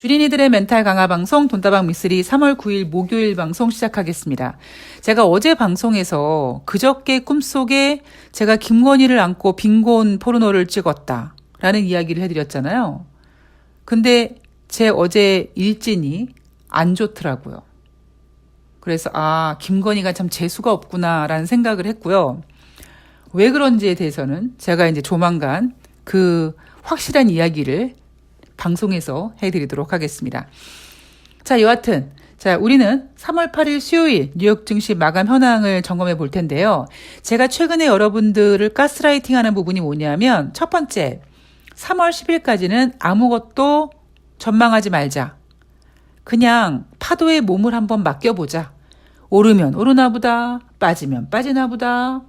주린이들의 멘탈 강화 방송 돈다방 미쓰리 3월 9일 목요일 방송 시작하겠습니다. 제가 어제 방송에서 그저께 꿈속에 제가 김건희를 안고 빈곤 포르노를 찍었다라는 이야기를 해드렸잖아요. 근데 제 어제 일진이 안 좋더라고요. 그래서 김건희가 참 재수가 없구나라는 생각을 했고요. 왜 그런지에 대해서는 제가 이제 조만간 그 확실한 이야기를 방송에서 해드리도록 하겠습니다. 자, 여하튼 우리는 3월 8일 수요일 뉴욕 증시 마감 현황을 점검해 볼 텐데요. 제가 최근에 여러분들을 가스라이팅하는 부분이 뭐냐면 첫 번째, 3월 10일까지는 아무것도 전망하지 말자. 그냥 파도에 몸을 한번 맡겨보자. 오르면 오르나 보다, 빠지면 빠지나 보다.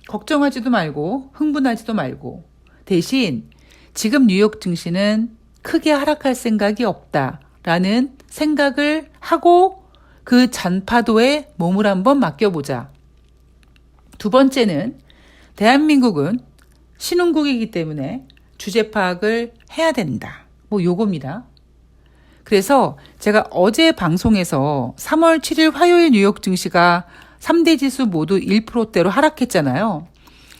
걱정하지도 말고 흥분하지도 말고 대신 지금 뉴욕 증시는 크게 하락할 생각이 없다라는 생각을 하고 그 잔파도에 몸을 한번 맡겨보자. 두 번째는 대한민국은 신흥국이기 때문에 주제 파악을 해야 된다. 요겁니다. 그래서 제가 어제 방송에서 3월 7일 화요일 뉴욕 증시가 3대 지수 모두 1%대로 하락했잖아요.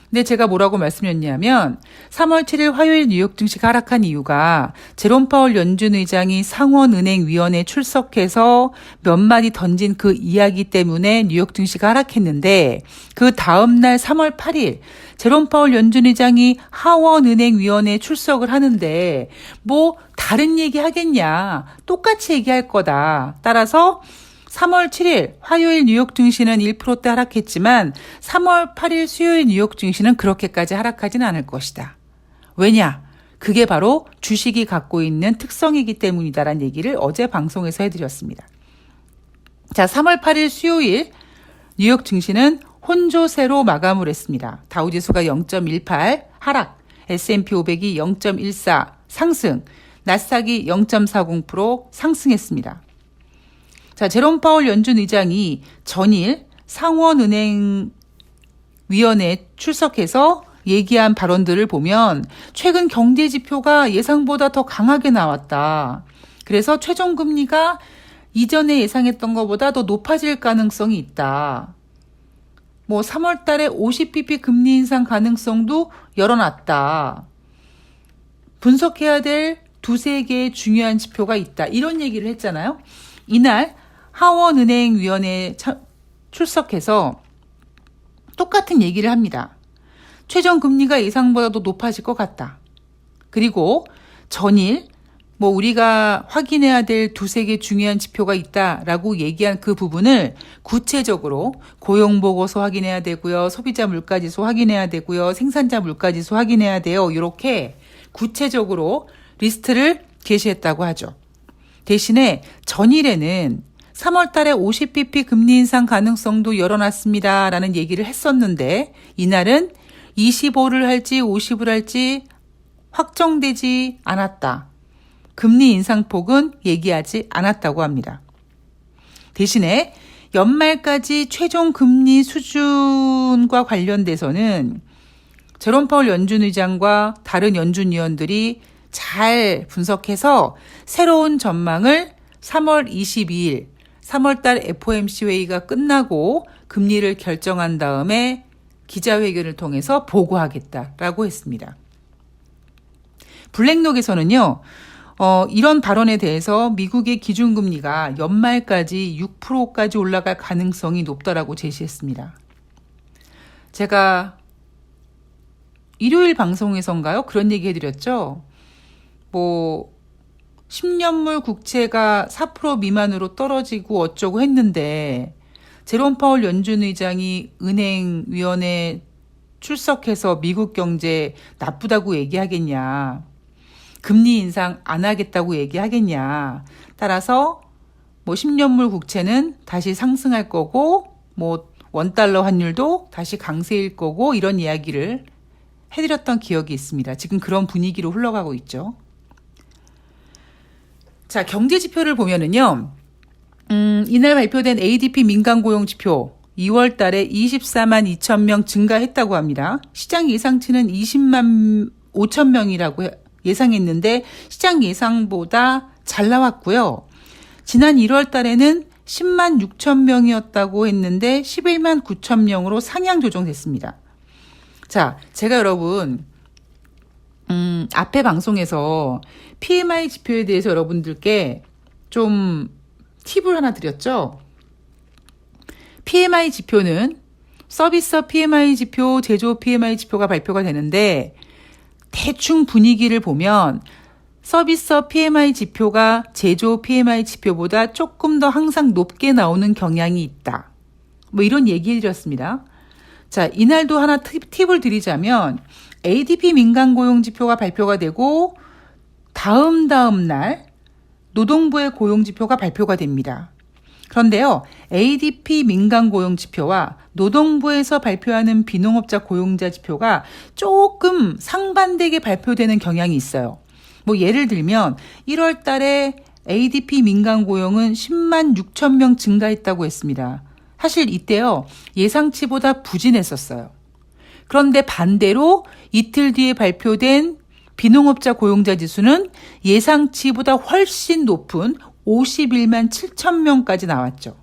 근데 제가 뭐라고 말씀드렸냐면 3월 7일 화요일 뉴욕 증시가 하락한 이유가 제롬 파월 연준 의장이 상원은행위원회에 출석해서 몇 마디 던진 그 이야기 때문에 뉴욕 증시가 하락했는데 그 다음날 3월 8일 제롬 파월 연준 의장이 하원은행위원회에 출석을 하는데 다른 얘기 하겠냐. 똑같이 얘기할 거다. 따라서 3월 7일 화요일 뉴욕 증시는 1%대 하락했지만 3월 8일 수요일 뉴욕 증시는 그렇게까지 하락하지는 않을 것이다. 왜냐? 그게 바로 주식이 갖고 있는 특성이기 때문이다라는 얘기를 어제 방송에서 해드렸습니다. 자, 3월 8일 수요일 뉴욕 증시는 혼조세로 마감을 했습니다. 다우지수가 0.18 하락, S&P 500이 0.14 상승, 나스닥이 0.40% 상승했습니다. 자, 제롬 파월 연준 의장이 전일 상원은행위원회에 출석해서 얘기한 발언들을 보면 최근 경제 지표가 예상보다 더 강하게 나왔다. 그래서 최종 금리가 이전에 예상했던 것보다 더 높아질 가능성이 있다. 3월 달에 50bp 금리 인상 가능성도 열어놨다. 분석해야 될 두세 개의 중요한 지표가 있다. 이런 얘기를 했잖아요. 이날 하원은행위원회에 출석해서 똑같은 얘기를 합니다. 최종 금리가 예상보다 더 높아질 것 같다. 그리고 전일 우리가 확인해야 될 두세 개 중요한 지표가 있다라고 얘기한 그 부분을 구체적으로 고용보고서 확인해야 되고요. 소비자 물가지수 확인해야 되고요. 생산자 물가지수 확인해야 돼요. 이렇게 구체적으로 리스트를 게시했다고 하죠. 대신에 전일에는 3월 달에 50bp 금리 인상 가능성도 열어놨습니다. 라는 얘기를 했었는데 이날은 25를 할지 50을 할지 확정되지 않았다. 금리 인상폭은 얘기하지 않았다고 합니다. 대신에 연말까지 최종 금리 수준과 관련돼서는 제롬 파월 연준 의장과 다른 연준 위원들이 잘 분석해서 새로운 전망을 3월 22일 3월달 FOMC 회의가 끝나고 금리를 결정한 다음에 기자회견을 통해서 보고하겠다라고 했습니다. 블랙록에서는요. 이런 발언에 대해서 미국의 기준금리가 연말까지 6%까지 올라갈 가능성이 높다라고 제시했습니다. 제가 일요일 방송에서인가요? 그런 얘기 해드렸죠. 10년물 국채가 4% 미만으로 떨어지고 어쩌고 했는데 제롬 파월 연준 의장이 은행위원회에 출석해서 미국 경제 나쁘다고 얘기하겠냐. 금리 인상 안 하겠다고 얘기하겠냐. 따라서 10년물 국채는 다시 상승할 거고 원달러 환율도 다시 강세일 거고 이런 이야기를 해드렸던 기억이 있습니다. 지금 그런 분위기로 흘러가고 있죠. 자, 경제 지표를 보면은요. 이날 발표된 ADP 민간 고용 지표 2월 달에 24만 2천 명 증가했다고 합니다. 시장 예상치는 20만 5천 명이라고 예상했는데 시장 예상보다 잘 나왔고요. 지난 1월 달에는 10만 6천 명이었다고 했는데 11만 9천 명으로 상향 조정됐습니다. 자, 제가 여러분 앞에 방송에서 PMI 지표에 대해서 여러분들께 좀 팁을 하나 드렸죠. PMI 지표는 서비스 PMI 지표, 제조 PMI 지표가 발표가 되는데 대충 분위기를 보면 서비스 PMI 지표가 제조 PMI 지표보다 조금 더 항상 높게 나오는 경향이 있다. 뭐 이런 얘기를 드렸습니다. 자, 이날도 하나 팁을 드리자면 ADP 민간 고용 지표가 발표가 되고 다음 날 노동부의 고용 지표가 발표가 됩니다. 그런데요, ADP 민간 고용 지표와 노동부에서 발표하는 비농업자 고용자 지표가 조금 상반되게 발표되는 경향이 있어요. 뭐 예를 들면 1월 달에 ADP 민간 고용은 10만 6천 명 증가했다고 했습니다. 사실 이때요, 예상치보다 부진했었어요. 그런데 반대로 이틀 뒤에 발표된 비농업자 고용자 지수는 예상치보다 훨씬 높은 51만 7천 명까지 나왔죠.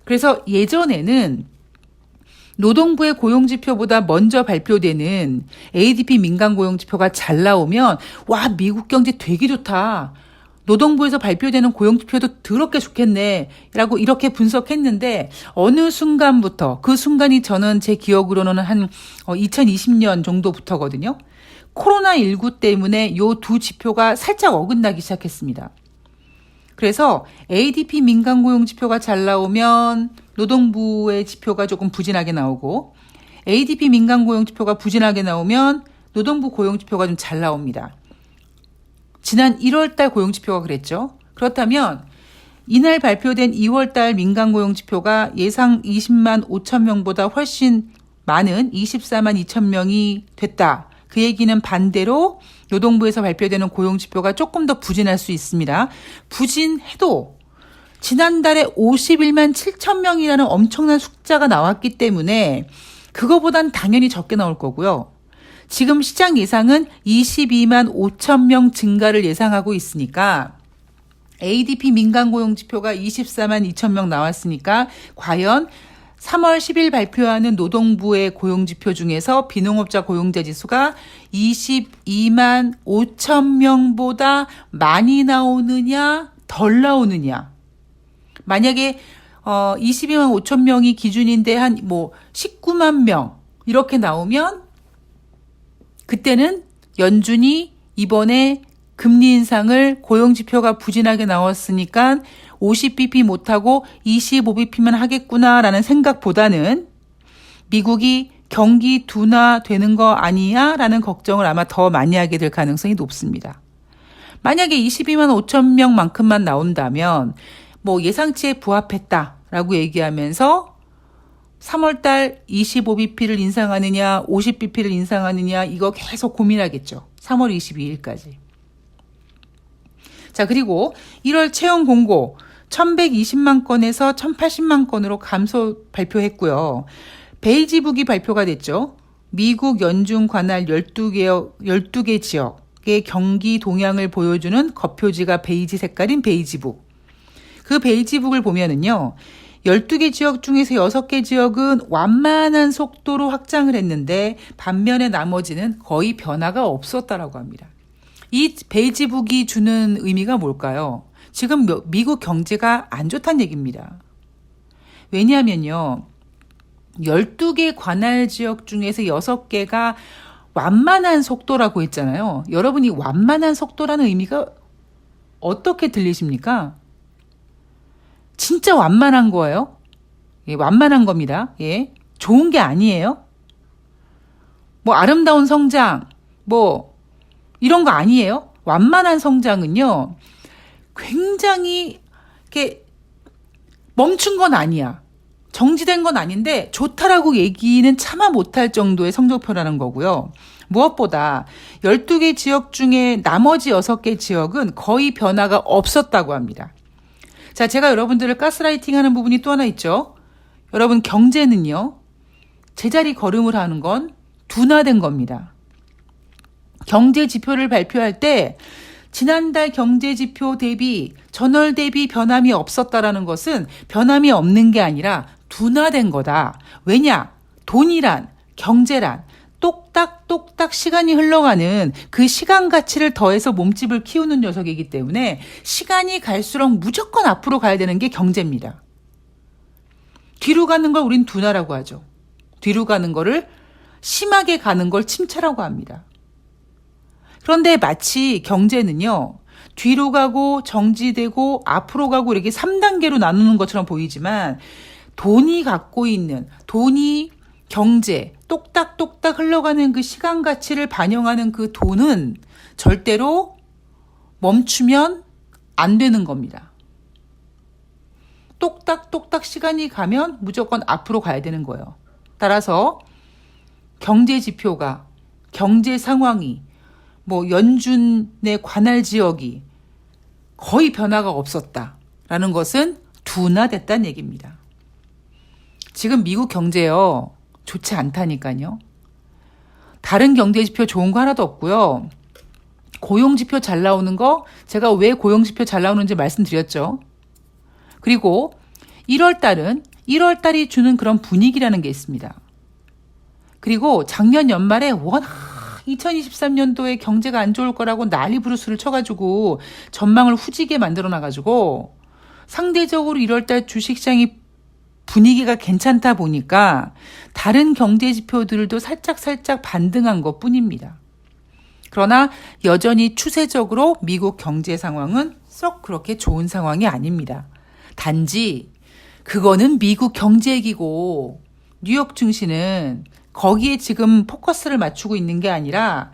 그래서 예전에는 노동부의 고용지표보다 먼저 발표되는 ADP 민간 고용지표가 잘 나오면 와, 미국 경제 되게 좋다. 노동부에서 발표되는 고용지표도 더럽게 좋겠네 라고 이렇게 분석했는데 어느 순간부터, 그 순간이 저는 제 기억으로는 한 2020년 정도부터거든요. 코로나19 때문에 요 두 지표가 살짝 어긋나기 시작했습니다. 그래서 ADP 민간 고용 지표가 잘 나오면 노동부의 지표가 조금 부진하게 나오고 ADP 민간 고용 지표가 부진하게 나오면 노동부 고용 지표가 좀 잘 나옵니다. 지난 1월 달 고용 지표가 그랬죠. 그렇다면 이날 발표된 2월 달 민간 고용 지표가 예상 20만 5천 명보다 훨씬 많은 24만 2천 명이 됐다. 그 얘기는 반대로 노동부에서 발표되는 고용지표가 조금 더 부진할 수 있습니다. 부진해도 지난달에 51만 7천 명이라는 엄청난 숫자가 나왔기 때문에 그거보단 당연히 적게 나올 거고요. 지금 시장 예상은 22만 5천 명 증가를 예상하고 있으니까 ADP 민간 고용지표가 24만 2천 명 나왔으니까 과연 3월 10일 발표하는 노동부의 고용지표 중에서 비농업자 고용자 지수가 22만 5천 명보다 많이 나오느냐, 덜 나오느냐. 만약에 22만 5천 명이 기준인데 한 19만 명 이렇게 나오면 그때는 연준이 이번에 금리 인상을 고용지표가 부진하게 나왔으니까 50bp 못하고 25bp만 하겠구나라는 생각보다는 미국이 경기 둔화되는 거 아니야? 라는 걱정을 아마 더 많이 하게 될 가능성이 높습니다. 만약에 22만 5천 명만큼만 나온다면 예상치에 부합했다라고 얘기하면서 3월 달 25bp를 인상하느냐 50bp를 인상하느냐 이거 계속 고민하겠죠. 3월 22일까지. 자, 그리고 1월 채용 공고 1120만 건에서 1080만 건으로 감소 발표했고요. 베이지북이 발표가 됐죠. 미국 연중 관할 12개 지역의 경기 동향을 보여주는 겉표지가 베이지 색깔인 베이지북. 그 베이지북을 보면은요. 12개 지역 중에서 6개 지역은 완만한 속도로 확장을 했는데 반면에 나머지는 거의 변화가 없었다라고 합니다. 이 베이지북이 주는 의미가 뭘까요? 지금 미국 경제가 안 좋다는 얘기입니다. 왜냐하면요. 12개 관할 지역 중에서 6개가 완만한 속도라고 했잖아요. 여러분이 완만한 속도라는 의미가 어떻게 들리십니까? 진짜 완만한 거예요. 예, 완만한 겁니다. 예, 좋은 게 아니에요. 아름다운 성장, 이런 거 아니에요. 완만한 성장은요, 굉장히 이렇게 멈춘 건 아니야. 정지된 건 아닌데 좋다라고 얘기는 차마 못할 정도의 성적표라는 거고요. 무엇보다 12개 지역 중에 나머지 6개 지역은 거의 변화가 없었다고 합니다. 자, 제가 여러분들을 가스라이팅 하는 부분이 또 하나 있죠. 여러분, 경제는요, 제자리 걸음을 하는 건 둔화된 겁니다. 경제 지표를 발표할 때 지난달 경제지표 대비 전월 대비 변함이 없었다라는 것은 변함이 없는 게 아니라 둔화된 거다. 왜냐? 돈이란, 경제란 똑딱똑딱 시간이 흘러가는 그 시간 가치를 더해서 몸집을 키우는 녀석이기 때문에 시간이 갈수록 무조건 앞으로 가야 되는 게 경제입니다. 뒤로 가는 걸 우린 둔화라고 하죠. 뒤로 가는 거를 심하게 가는 걸 침체라고 합니다. 그런데 마치 경제는요, 뒤로 가고 정지되고 앞으로 가고 이렇게 3단계로 나누는 것처럼 보이지만 돈이 갖고 있는, 돈이 경제, 똑딱똑딱 흘러가는 그 시간 가치를 반영하는 그 돈은 절대로 멈추면 안 되는 겁니다. 똑딱똑딱 시간이 가면 무조건 앞으로 가야 되는 거예요. 따라서 경제 지표가, 경제 상황이, 연준의 관할 지역이 거의 변화가 없었다라는 것은 둔화됐다는 얘기입니다. 지금 미국 경제요, 좋지 않다니까요. 다른 경제 지표 좋은 거 하나도 없고요. 고용 지표 잘 나오는 거, 제가 왜 고용 지표 잘 나오는지 말씀드렸죠. 그리고 1월 달이 주는 그런 분위기라는 게 있습니다. 그리고 작년 연말에 워낙 2023년도에 경제가 안 좋을 거라고 난리 부르스를 쳐가지고 전망을 후지게 만들어놔가지고 상대적으로 1월달 주식시장이 분위기가 괜찮다 보니까 다른 경제 지표들도 살짝 반등한 것 뿐입니다. 그러나 여전히 추세적으로 미국 경제 상황은 썩 그렇게 좋은 상황이 아닙니다. 단지 그거는 미국 경제기고 뉴욕 증시는 거기에 지금 포커스를 맞추고 있는 게 아니라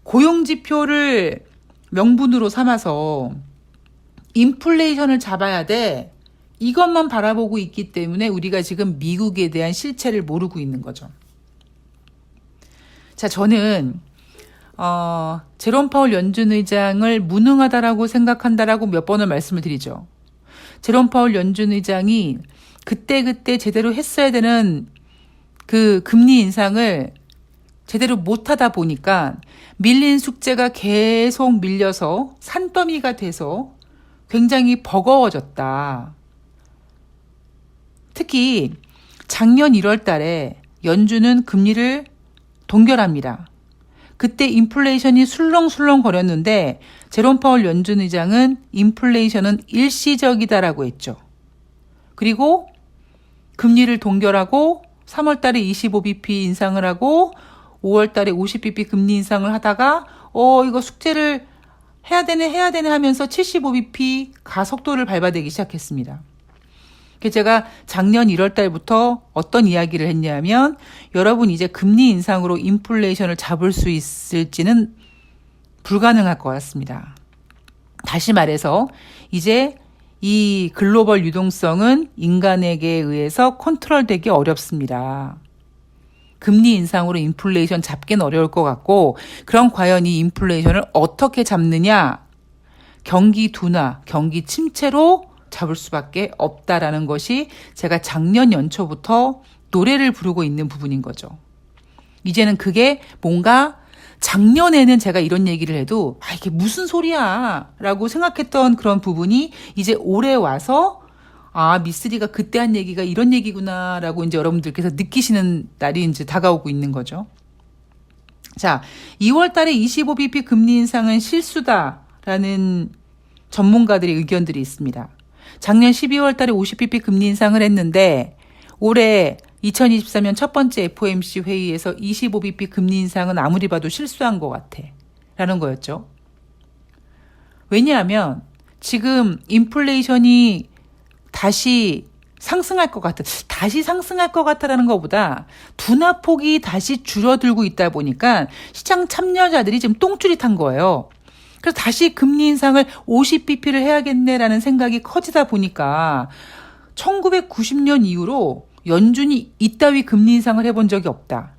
고용지표를 명분으로 삼아서 인플레이션을 잡아야 돼. 이것만 바라보고 있기 때문에 우리가 지금 미국에 대한 실체를 모르고 있는 거죠. 자, 저는 제롬 파월 연준 의장을 무능하다라고 생각한다라고 몇 번을 말씀을 드리죠. 제롬 파월 연준 의장이 그때 제대로 했어야 되는 그 금리 인상을 제대로 못하다 보니까 밀린 숙제가 계속 밀려서 산더미가 돼서 굉장히 버거워졌다. 특히 작년 1월 달에 연준은 금리를 동결합니다. 그때 인플레이션이 술렁술렁 거렸는데 제롬 파월 연준 의장은 인플레이션은 일시적이다라고 했죠. 그리고 금리를 동결하고 3월 달에 25bp 인상을 하고 5월 달에 50bp 금리 인상을 하다가 이거 숙제를 해야 되네 하면서 75bp 가속도를 밟아대기 시작했습니다. 제가 작년 1월 달부터 어떤 이야기를 했냐면 여러분 이제 금리 인상으로 인플레이션을 잡을 수 있을지는 불가능할 것 같습니다. 다시 말해서 이제 이 글로벌 유동성은 인간에게 의해서 컨트롤되기 어렵습니다. 금리 인상으로 인플레이션 잡기는 어려울 것 같고 그럼 과연 이 인플레이션을 어떻게 잡느냐? 경기 둔화, 경기 침체로 잡을 수밖에 없다라는 것이 제가 작년 연초부터 노래를 부르고 있는 부분인 거죠. 이제는 그게 뭔가 작년에는 제가 이런 얘기를 해도 이게 무슨 소리야 라고 생각했던 그런 부분이 이제 올해 와서 미쓰리가 그때 한 얘기가 이런 얘기구나 라고 이제 여러분들께서 느끼시는 날이 이제 다가오고 있는 거죠. 자, 2월 달에 25bp 금리 인상은 실수다라는 전문가들의 의견들이 있습니다. 작년 12월 달에 50bp 금리 인상을 했는데 올해 2023년 첫 번째 FOMC 회의에서 25bp 금리 인상은 아무리 봐도 실수한 것 같아 라는 거였죠. 왜냐하면 지금 인플레이션이 다시 상승할 것 같다라는 것보다 둔화폭이 다시 줄어들고 있다 보니까 시장 참여자들이 지금 똥줄이 탄 거예요. 그래서 다시 금리 인상을 50bp를 해야겠네라는 생각이 커지다 보니까 1990년 이후로 연준이 이따위 금리 인상을 해본 적이 없다.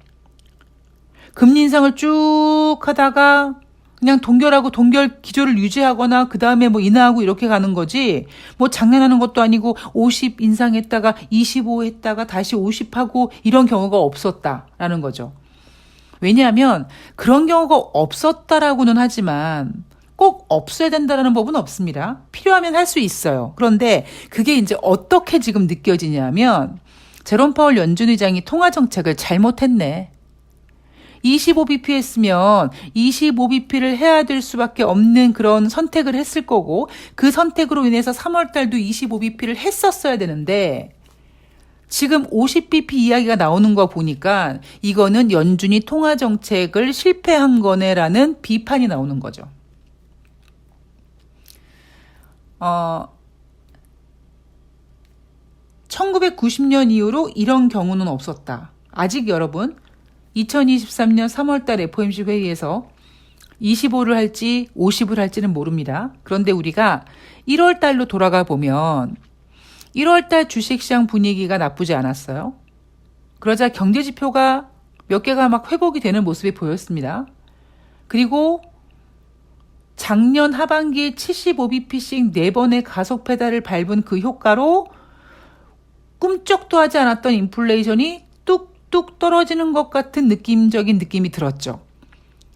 금리 인상을 쭉 하다가 그냥 동결하고 동결 기조를 유지하거나 그 다음에 인하하고 이렇게 가는 거지 장난하는 것도 아니고 50 인상했다가 25 했다가 다시 50 하고 이런 경우가 없었다라는 거죠. 왜냐하면 그런 경우가 없었다라고는 하지만 꼭 없어야 된다는 법은 없습니다. 필요하면 할 수 있어요. 그런데 그게 이제 어떻게 지금 느껴지냐면 제롬 파월 연준 의장이 통화 정책을 잘못했네. 25bp 했으면 25bp를 해야 될 수밖에 없는 그런 선택을 했을 거고 그 선택으로 인해서 3월 달도 25bp를 했었어야 되는데 지금 50bp 이야기가 나오는 거 보니까 이거는 연준이 통화 정책을 실패한 거네라는 비판이 나오는 거죠. 1990년 이후로 이런 경우는 없었다. 아직 여러분 2023년 3월달 FOMC 회의에서 25를 할지 50을 할지는 모릅니다. 그런데 우리가 1월달로 돌아가 보면 1월달 주식시장 분위기가 나쁘지 않았어요. 그러자 경제지표가 몇 개가 막 회복이 되는 모습이 보였습니다. 그리고 작년 하반기에 75bp씩 4번의 가속 페달을 밟은 그 효과로 꿈쩍도 하지 않았던 인플레이션이 뚝뚝 떨어지는 것 같은 느낌적인 느낌이 들었죠.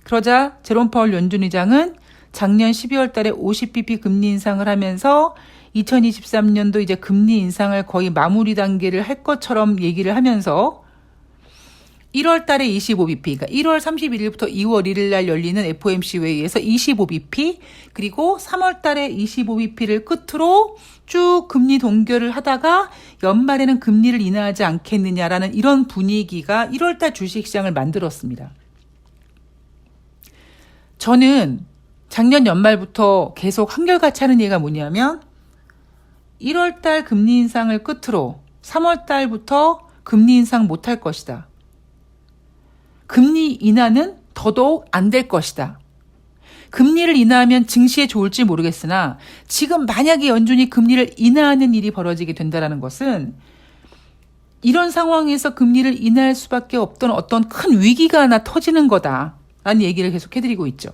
그러자 제롬 파월 연준 의장은 작년 12월 달에 50bp 금리 인상을 하면서 2023년도 이제 금리 인상을 거의 마무리 단계를 할 것처럼 얘기를 하면서 1월 달에 25bp, 그러니까 1월 31일부터 2월 1일 날 열리는 FOMC 회의에서 25bp, 그리고 3월 달에 25bp를 끝으로 쭉 금리 동결을 하다가 연말에는 금리를 인하하지 않겠느냐라는 이런 분위기가 1월 달 주식시장을 만들었습니다. 저는 작년 연말부터 계속 한결같이 하는 얘기가 뭐냐면 1월 달 금리 인상을 끝으로 3월 달부터 금리 인상 못할 것이다. 금리 인하는 더더욱 안 될 것이다. 금리를 인하하면 증시에 좋을지 모르겠으나 지금 만약에 연준이 금리를 인하하는 일이 벌어지게 된다는 것은 이런 상황에서 금리를 인하할 수밖에 없던 어떤 큰 위기가 하나 터지는 거다라는 얘기를 계속 해드리고 있죠.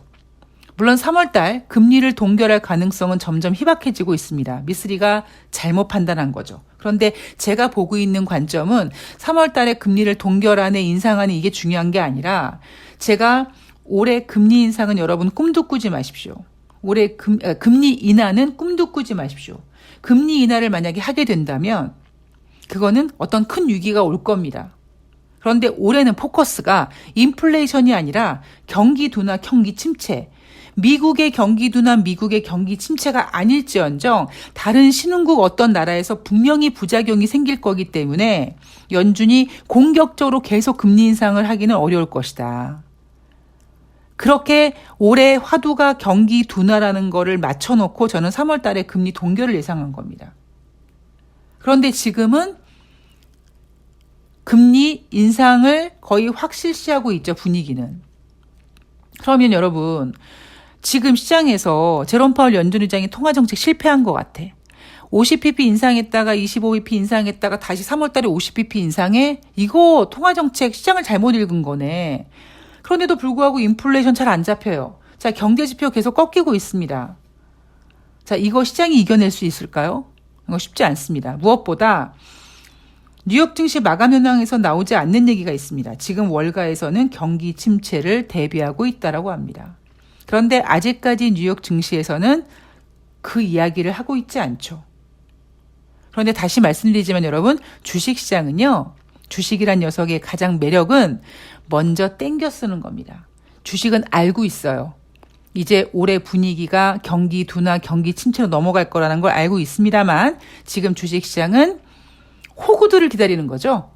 물론 3월 달 금리를 동결할 가능성은 점점 희박해지고 있습니다. 미쓰리가 잘못 판단한 거죠. 그런데 제가 보고 있는 관점은 3월 달에 금리를 동결하는 인상하는 이게 중요한 게 아니라 제가 올해 금리 인상은 여러분 꿈도 꾸지 마십시오. 올해 금리 인하는 꿈도 꾸지 마십시오. 금리 인하를 만약에 하게 된다면 그거는 어떤 큰 위기가 올 겁니다. 그런데 올해는 포커스가 인플레이션이 아니라 경기 둔화, 경기 침체, 미국의 경기 둔화, 미국의 경기 침체가 아닐지언정 다른 신흥국 어떤 나라에서 분명히 부작용이 생길 거기 때문에 연준이 공격적으로 계속 금리 인상을 하기는 어려울 것이다. 그렇게 올해 화두가 경기 둔화라는 거를 맞춰놓고 저는 3월 달에 금리 동결을 예상한 겁니다. 그런데 지금은 금리 인상을 거의 확실시하고 있죠, 분위기는. 그러면 여러분, 지금 시장에서 제롬 파월 연준 의장이 통화정책 실패한 것 같아. 50bp 인상했다가 25bp 인상했다가 다시 3월 달에 50bp 인상해? 이거 통화정책 시장을 잘못 읽은 거네. 그런데도 불구하고 인플레이션 잘 안 잡혀요. 자, 경제지표 계속 꺾이고 있습니다. 자, 이거 시장이 이겨낼 수 있을까요? 이거 쉽지 않습니다. 무엇보다 뉴욕 증시 마감 현황에서 나오지 않는 얘기가 있습니다. 지금 월가에서는 경기 침체를 대비하고 있다라고 합니다. 그런데 아직까지 뉴욕 증시에서는 그 이야기를 하고 있지 않죠. 그런데 다시 말씀드리지만 여러분, 주식시장은요. 주식이란 녀석의 가장 매력은 먼저 땡겨 쓰는 겁니다. 주식은 알고 있어요. 이제 올해 분위기가 경기 둔화, 경기 침체로 넘어갈 거라는 걸 알고 있습니다만 지금 주식시장은 호구들을 기다리는 거죠.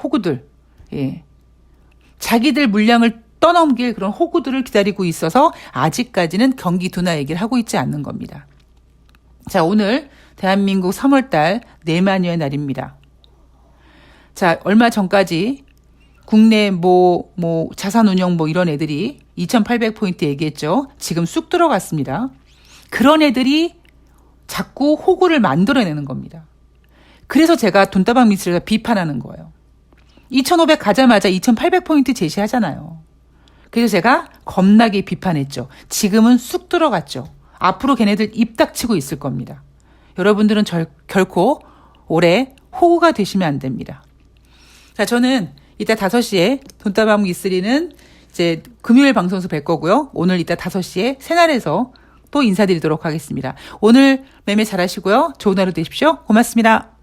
호구들. 예. 자기들 물량을 떠넘길 그런 호구들을 기다리고 있어서 아직까지는 경기 둔화 얘기를 하고 있지 않는 겁니다. 자, 오늘 대한민국 3월달 내마녀의 날입니다. 자, 얼마 전까지 국내 자산운용 이런 애들이 2,800포인트 얘기했죠. 지금 쑥 들어갔습니다. 그런 애들이 자꾸 호구를 만들어내는 겁니다. 그래서 제가 돈다방 미스를 비판하는 거예요. 2,500 가자마자 2,800포인트 제시하잖아요. 그래서 제가 겁나게 비판했죠. 지금은 쑥 들어갔죠. 앞으로 걔네들 입 닥치고 있을 겁니다. 여러분들은 결코 올해 호구가 되시면 안 됩니다. 자, 저는 이따 5시에 돈다방 미쓰리는 이제 금요일 방송에서 뵐 거고요. 오늘 이따 5시에 새날에서 또 인사드리도록 하겠습니다. 오늘 매매 잘하시고요. 좋은 하루 되십시오. 고맙습니다.